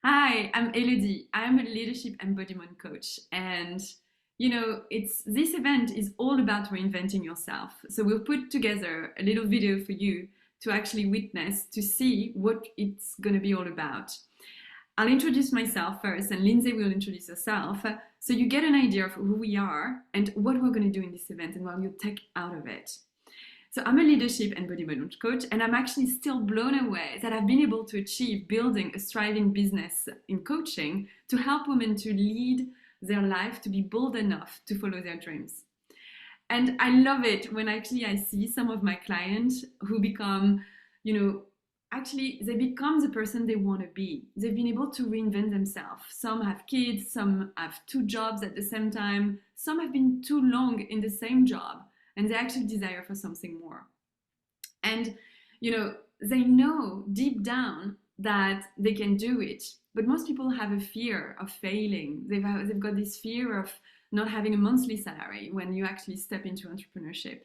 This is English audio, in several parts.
Hi, I'm Elodie. I'm a leadership embodiment coach. And, it's this event is all about reinventing yourself. So we'll put together a little video for you to actually witness, to see what it's going to be all about. I'll introduce myself first, and Lyndsay will introduce herself. So you get an idea of who we are and what we're going to do in this event and what you take out of it. So I'm a leadership embodiment coach, and I'm actually still blown away that I've been able to achieve building a thriving business in coaching to help women to lead their life, to be bold enough to follow their dreams. And I love it when actually I see some of my clients who become, actually they become the person they want to be. They've been able to reinvent themselves. Some have kids, some have two jobs at the same time, some have been too long in the same job and they actually desire for something more. And, they know deep down that they can do it. But most people have a fear of failing. They've got this fear of not having a monthly salary when you actually step into entrepreneurship.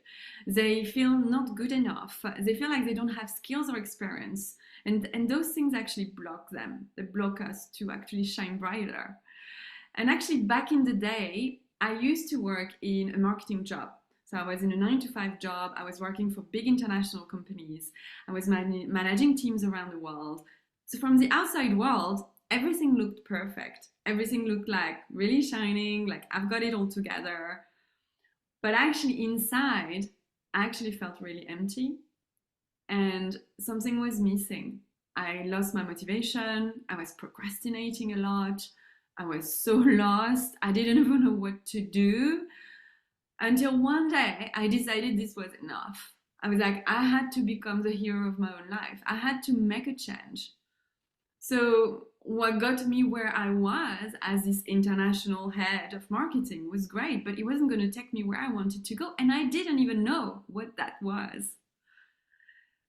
They feel not good enough. They feel like they don't have skills or experience. And those things actually block them. They block us to actually shine brighter. And actually, back in the day, I used to work in a marketing job. So I was in a 9 to 5 job. I was working for big international companies. I was managing teams around the world. So from the outside world, everything looked perfect. Everything looked like really shining, like I've got it all together. But actually inside, I actually felt really empty and something was missing. I lost my motivation. I was procrastinating a lot. I was so lost. I didn't even know what to do until one day I decided this was enough. I was like, I had to become the hero of my own life. I had to make a change. So, what got me where I was as this international head of marketing was great, but it wasn't going to take me where I wanted to go. And I didn't even know what that was.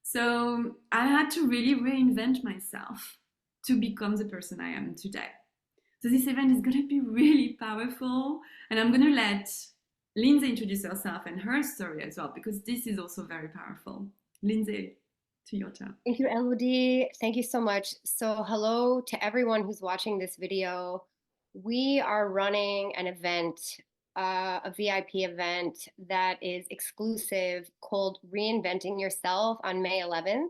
So, I had to really reinvent myself to become the person I am today. So, this event is going to be really powerful. And I'm going to let Lyndsay introduce herself and her story as well, because this is also very powerful. Lyndsay, to your turn. Thank you, Elodie. Thank you so much. So hello to everyone who's watching this video. We are running an event, a VIP event that is exclusive called Reinventing Yourself on May 11th.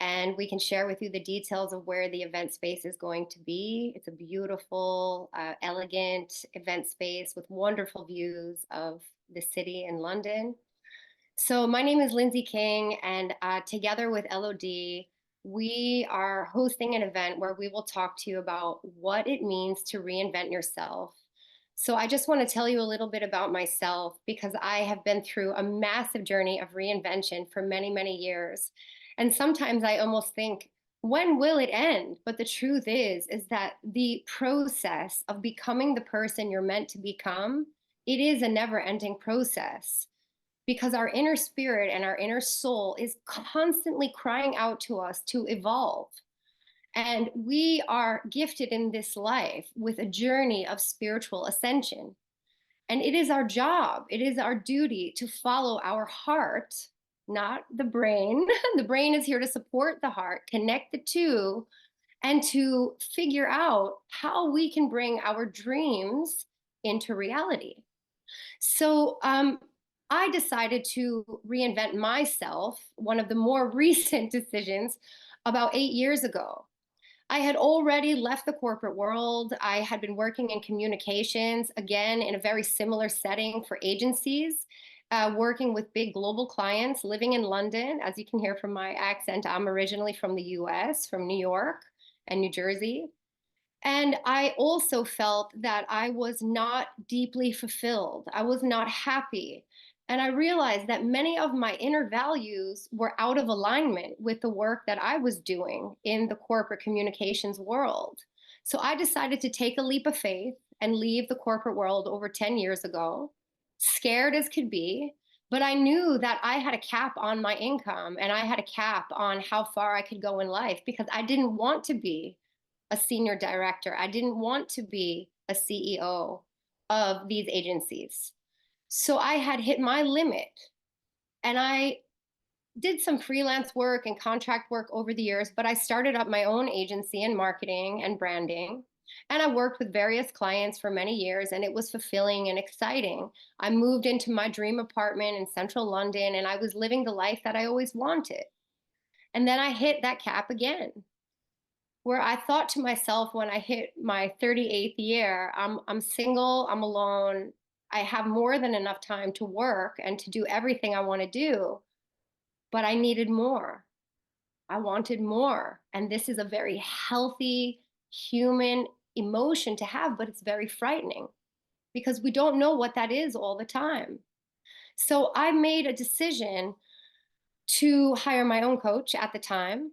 And we can share with you the details of where the event space is going to be. It's a beautiful, elegant event space with wonderful views of the city in London. So my name is Lyndsay King, and together with Elodie, we are hosting an event where we will talk to you about what it means to reinvent yourself. So I just want to tell you a little bit about myself because I have been through a massive journey of reinvention for many, many years. And sometimes I almost think, when will it end? But the truth is that the process of becoming the person you're meant to become, it is a never-ending process because our inner spirit and our inner soul is constantly crying out to us to evolve. And we are gifted in this life with a journey of spiritual ascension. And it is our job, it is our duty to follow our heart, not the brain. The brain is here to support the heart, connect the two, and to figure out how we can bring our dreams into reality. So, I decided to reinvent myself, one of the more recent decisions, about 8 years ago. I had already left the corporate world. I had been working in communications, again, in a very similar setting for agencies, working with big global clients, living in London. As you can hear from my accent, I'm originally from the US, from New York and New Jersey. And I also felt that I was not deeply fulfilled. I was not happy. And I realized that many of my inner values were out of alignment with the work that I was doing in the corporate communications world. So I decided to take a leap of faith and leave the corporate world over 10 years ago, scared as could be. But I knew that I had a cap on my income and I had a cap on how far I could go in life because I didn't want to be a senior director. I didn't want to be a CEO of these agencies. So I had hit my limit and I did some freelance work and contract work over the years, but I started up my own agency in marketing and branding. And I worked with various clients for many years, and it was fulfilling and exciting. I moved into my dream apartment in central London, and I was living the life that I always wanted. And then I hit that cap again, where I thought to myself when I hit my 38th year, I'm single, I'm alone, I have more than enough time to work and to do everything I want to do, but I needed more. I wanted more. And this is a very healthy human emotion to have, but it's very frightening because we don't know what that is all the time. So I made a decision to hire my own coach at the time.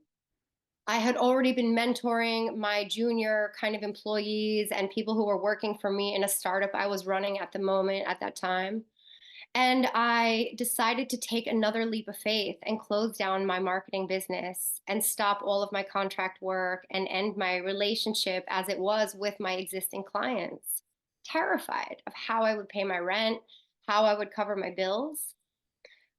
I had already been mentoring my junior kind of employees and people who were working for me in a startup I was running at the moment at that time. And I decided to take another leap of faith and close down my marketing business and stop all of my contract work and end my relationship as it was with my existing clients. Terrified of how I would pay my rent, how I would cover my bills.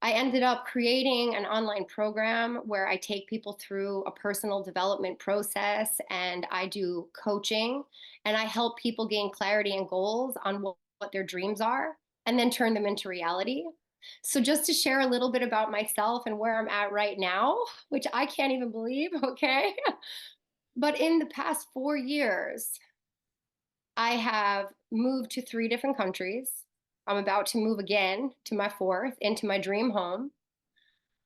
I ended up creating an online program where I take people through a personal development process and I do coaching and I help people gain clarity and goals on what their dreams are and then turn them into reality. So, just to share a little bit about myself and where I'm at right now, which I can't even believe, okay? But in the past 4 years, I have moved to 3 different countries. I'm about to move again to my fourth, into my dream home.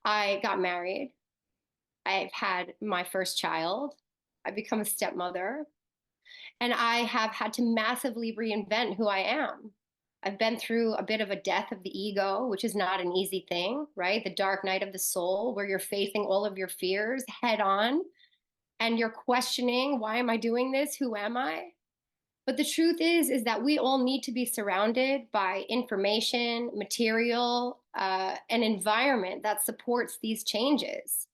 I got married. I've had my first child. I've become a stepmother. And I have had to massively reinvent who I am. I've been through a bit of a death of the ego, which is not an easy thing, right? The dark night of the soul, where you're facing all of your fears head on and you're questioning, why am I doing this? Who am I? But the truth is that we all need to be surrounded by information, material, an environment that supports these changes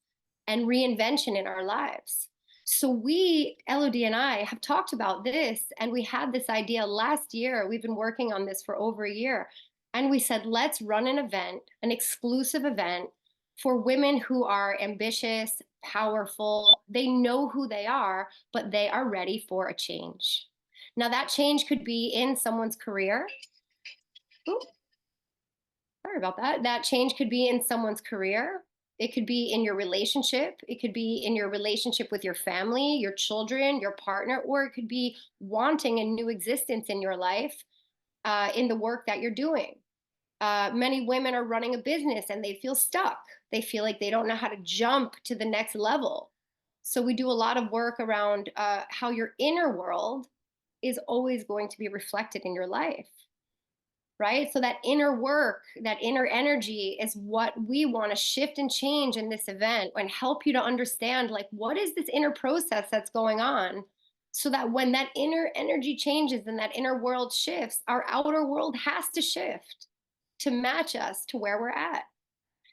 and reinvention in our lives. So we, Elodie and I, have talked about this, and we had this idea last year. We've been working on this for over a year. And we said, let's run an event, an exclusive event for women who are ambitious, powerful. They know who they are, but they are ready for a change. Now, that change could be in someone's career. Ooh, sorry about that. That change could be in someone's career. It could be in your relationship. It could be in your relationship with your family, your children, your partner, or it could be wanting a new existence in your life, in the work that you're doing. Many women are running a business and they feel stuck. They feel like they don't know how to jump to the next level. So we do a lot of work around how your inner world is always going to be reflected in your life, right? So that inner work, that inner energy is what we want to shift and change in this event and help you to understand, like, what is this inner process that's going on, so that when that inner energy changes and that inner world shifts, our outer world has to shift to match us to where we're at.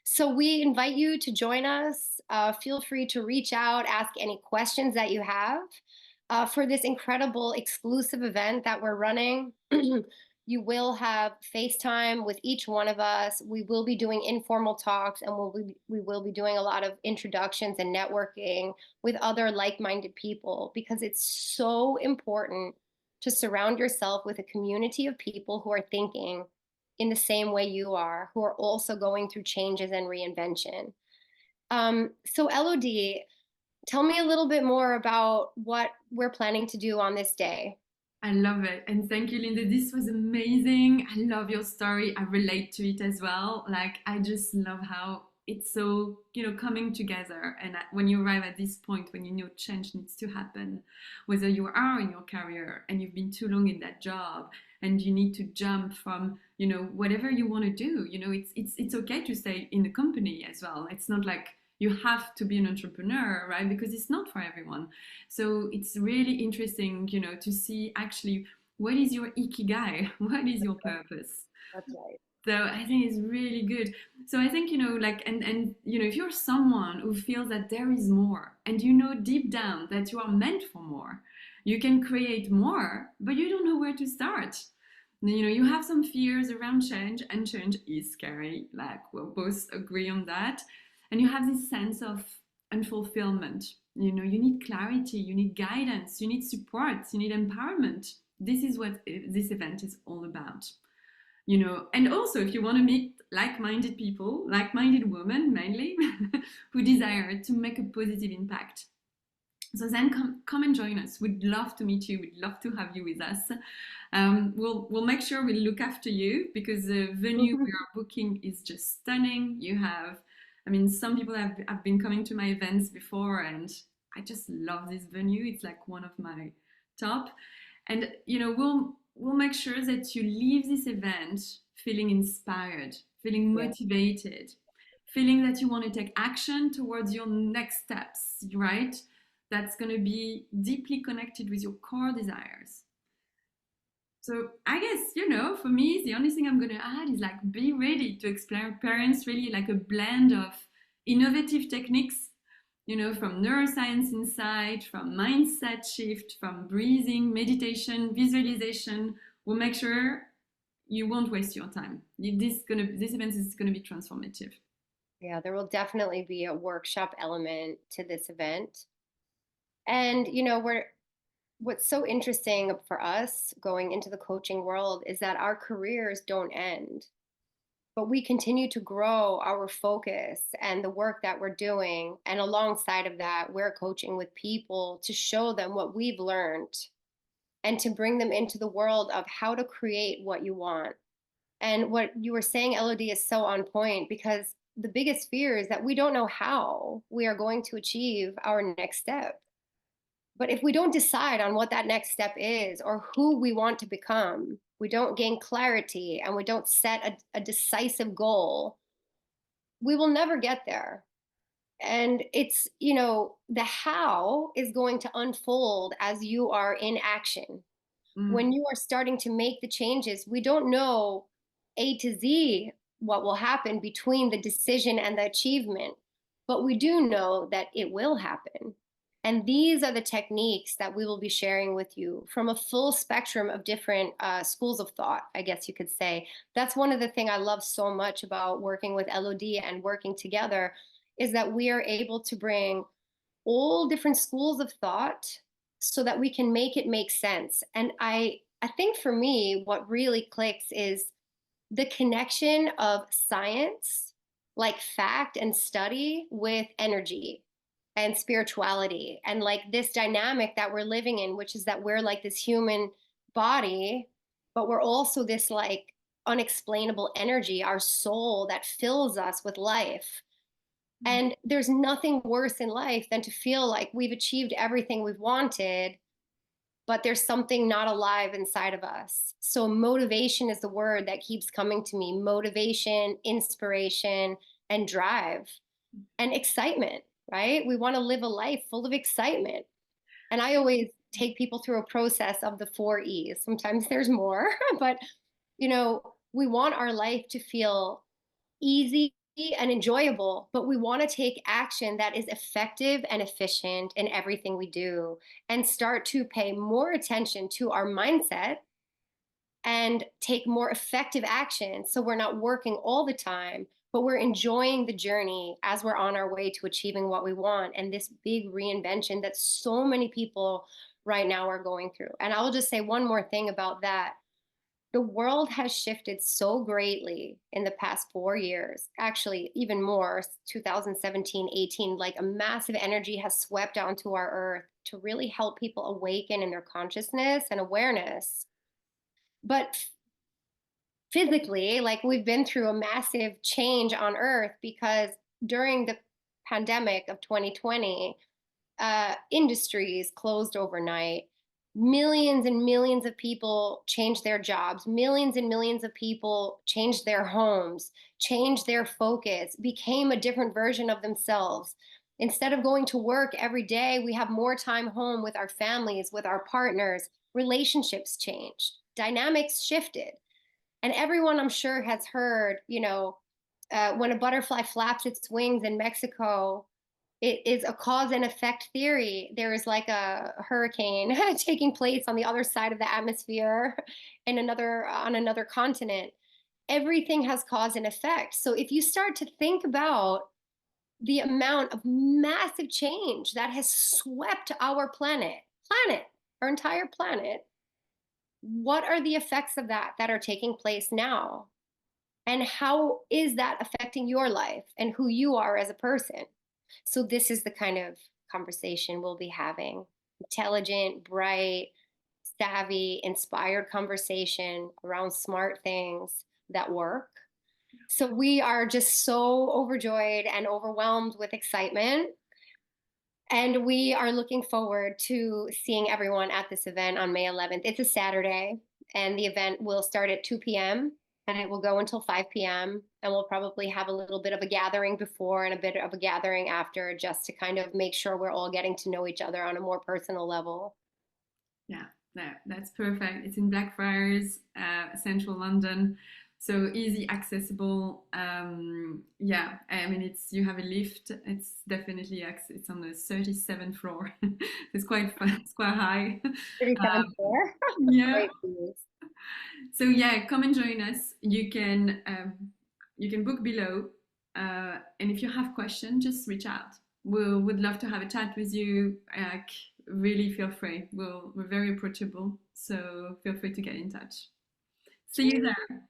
So we invite you to join us. Feel free to reach out, ask any questions that you have for this incredible exclusive event that we're running. You will have FaceTime with each one of us. We will be doing informal talks, and we will be doing a lot of introductions and networking with other like-minded people, because it's so important to surround yourself with a community of people who are thinking in the same way you are, who are also going through changes and reinvention. So Elodie, tell me a little bit more about what we're planning to do on this day. I love it. And thank you, Linda. This was amazing. I love your story. I relate to it as well. Like, I just love how it's so, coming together. And when you arrive at this point, when you know change needs to happen, whether you are in your career and you've been too long in that job and you need to jump from, whatever you want to do, it's okay to stay in the company as well. It's not like you have to be an entrepreneur, right? Because it's not for everyone. So it's really interesting, to see actually what is your ikigai, what is your purpose. That's right. So I think it's really good. So I think, like, and if you're someone who feels that there is more, and deep down that you are meant for more, you can create more, but you don't know where to start. You have some fears around change, and change is scary. Like, we'll both agree on that. and you have this sense of unfulfillment. You know, you need clarity, you need guidance, you need support, you need empowerment. This is what this event is all about. You know, and also if you want to meet like-minded people, like-minded women mainly, who desire to make a positive impact, so then come and join us. We'd love to meet you. We'd love to have you with us. We'll make sure we look after you, because the venue we are booking is just stunning. You have, I mean, some people have been coming to my events before, and I just love this venue. It's like one of my top. And you know, we'll make sure that you leave this event feeling inspired, feeling Yeah. motivated, feeling that you want to take action towards your next steps, right? That's going to be deeply connected with your core desires. So I guess, you know, for me, the only thing I'm going to add is like be ready to experience really like a blend of innovative techniques, you know, from neuroscience insight, from mindset shift, from breathing, meditation, visualization. We'll make sure you won't waste your time. This event is going to be transformative. Yeah, there will definitely be a workshop element to this event. And, you know, what's so interesting for us going into the coaching world is that our careers don't end, but we continue to grow our focus and the work that we're doing. And alongside of that, we're coaching with people to show them what we've learned and to bring them into the world of how to create what you want. And what you were saying, Elodie, is so on point, because the biggest fear is that we don't know how we are going to achieve our next step. But if we don't decide on what that next step is or who we want to become, we don't gain clarity and we don't set a decisive goal, we will never get there. And it's, you know, the how is going to unfold as you are in action. Mm, When you are starting to make the changes, we don't know A to Z what will happen between the decision and the achievement, but we do know that it will happen. And these are the techniques that we will be sharing with you from a full spectrum of different schools of thought, I guess you could say. That's one of the things I love so much about working with Elodie and working together, is that we are able to bring all different schools of thought so that we can make it make sense. And I think for me, what really clicks is the connection of science, like fact and study, with energy and spirituality, and like this dynamic that we're living in, which is that we're like this human body, but we're also this like unexplainable energy, our soul that fills us with life. And there's nothing worse in life than to feel like we've achieved everything we've wanted, but there's something not alive inside of us. So motivation is the word that keeps coming to me. Motivation, inspiration, and drive, and excitement, right? We want to live a life full of excitement. And I always take people through a process of the 4 E's. Sometimes there's more, but you know, we want our life to feel easy and enjoyable, but we want to take action that is effective and efficient in everything we do, and start to pay more attention to our mindset and take more effective action, so we're not working all the time, but we're enjoying the journey as we're on our way to achieving what we want, and this big reinvention that so many people right now are going through. And I'll just say one more thing about that. The world has shifted so greatly in the past 4 years, actually even more, 2017, 18, like a massive energy has swept onto our earth to really help people awaken in their consciousness and awareness. But physically, like we've been through a massive change on earth, because during the pandemic of 2020, industries closed overnight. Millions and millions of people changed their jobs. Millions and millions of people changed their homes, changed their focus, became a different version of themselves. Instead of going to work every day, we have more time home with our families, with our partners. Relationships changed, dynamics shifted. And everyone, I'm sure, has heard, you know, when a butterfly flaps its wings in Mexico, it is a cause and effect theory. There is like a hurricane taking place on the other side of the atmosphere in on another continent. Everything has cause and effect. So if you start to think about the amount of massive change that has swept our our entire planet. What are the effects of that that are taking place now? And how is that affecting your life and who you are as a person? So, this is the kind of conversation we'll be having: intelligent, bright, savvy, inspired conversation around smart things that work. So, we are just so overjoyed and overwhelmed with excitement. And we are looking forward to seeing everyone at this event on May 11th. It's a Saturday, and the event will start at 2 p.m. and it will go until 5 p.m. And we'll probably have a little bit of a gathering before and a bit of a gathering after, just to kind of make sure we're all getting to know each other on a more personal level. Yeah, that's perfect. It's in Blackfriars, central London, so easy accessible. Yeah, I mean, it's you have a lift. It's definitely it's on the 37th floor. It's quite fun. It's quite high. 37th Um, floor. yeah. Great news. So yeah, come and join us. You can book below, and if you have questions, just reach out. We would love to have a chat with you. Really feel free. We're very approachable, so feel free to get in touch. See you there.